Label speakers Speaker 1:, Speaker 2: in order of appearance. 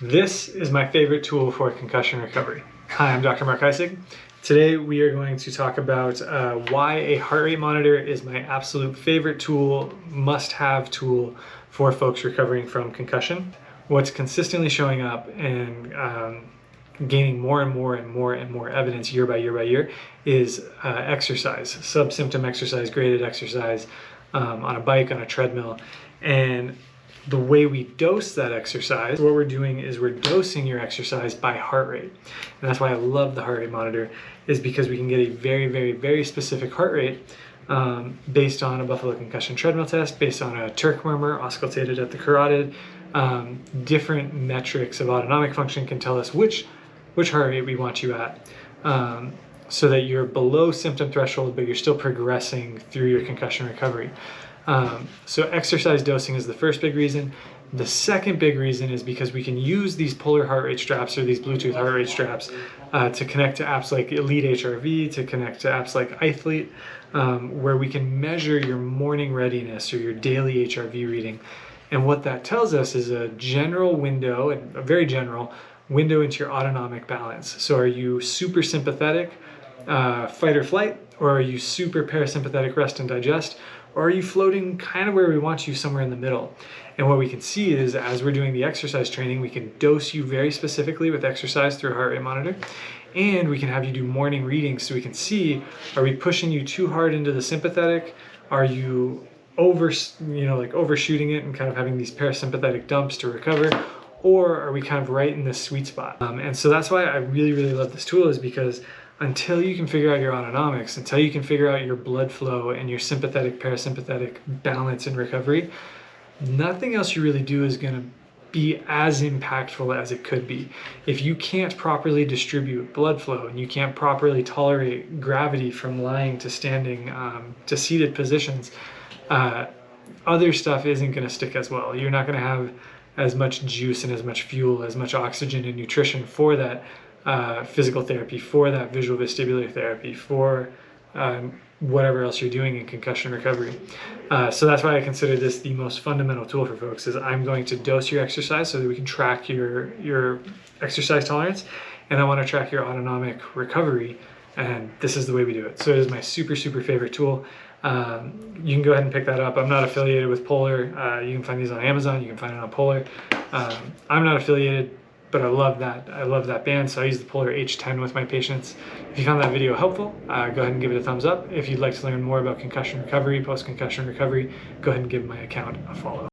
Speaker 1: This is my favorite tool for concussion recovery. Hi, I'm Dr. Mark Eisig. Today we are going to talk about why a heart rate monitor is my absolute favorite tool, must-have tool for folks recovering from concussion. What's consistently showing up and gaining more and more evidence year by year is exercise, subsymptom exercise, graded exercise on a bike, on a treadmill. And the way we dose that exercise, what we're doing is we're dosing your exercise by heart rate. And that's why I love the heart rate monitor, is because we can get a very specific heart rate based on a Buffalo concussion treadmill test, based on a Turk murmur auscultated at the carotid. Different metrics of autonomic function can tell us which heart rate we want you at, so that you're below symptom threshold, but you're still progressing through your concussion recovery. So exercise dosing is the first big reason. The second big reason is because we can use these polar heart rate straps or these Bluetooth heart rate straps to connect to apps like Elite HRV, to connect to apps like iThlete, where we can measure your morning readiness or your daily HRV reading. And what that tells us is a general window, a very general window into your autonomic balance. So are you super sympathetic, fight or flight, or are you super parasympathetic, rest and digest? Or are you floating kind of where we want you, somewhere in the middle? And what we can see is, as we're doing the exercise training, we can dose you very specifically with exercise through a heart rate monitor. And we can have you do morning readings so we can see, are we pushing you too hard into the sympathetic? Are you overshooting it and kind of having these parasympathetic dumps to recover? Or are we kind of right in this sweet spot? And so that's why I really love this tool, is because until you can figure out your autonomics, until you can figure out your blood flow and your sympathetic, parasympathetic balance in recovery, nothing else you really do is going to be as impactful as it could be. If you can't properly distribute blood flow and you can't properly tolerate gravity from lying to standing to seated positions, other stuff isn't going to stick as well. You're not going to have as much juice and as much fuel, as much oxygen and nutrition for that physical therapy, for that visual vestibular therapy, for whatever else you're doing in concussion recovery. So that's why I consider this the most fundamental tool for folks, is I'm going to dose your exercise so that we can track your exercise tolerance, and I want to track your autonomic recovery, and this is the way we do it. So it is my super favorite tool. You can go ahead and pick that up. I'm not affiliated with Polar. You can find these on Amazon. You can find it on Polar. I'm not affiliated, but I love that band, so I use the Polar H10 with my patients. If you found that video helpful, go ahead and give it a thumbs up. If you'd like to learn more about concussion recovery, post-concussion recovery, go ahead and give my account a follow.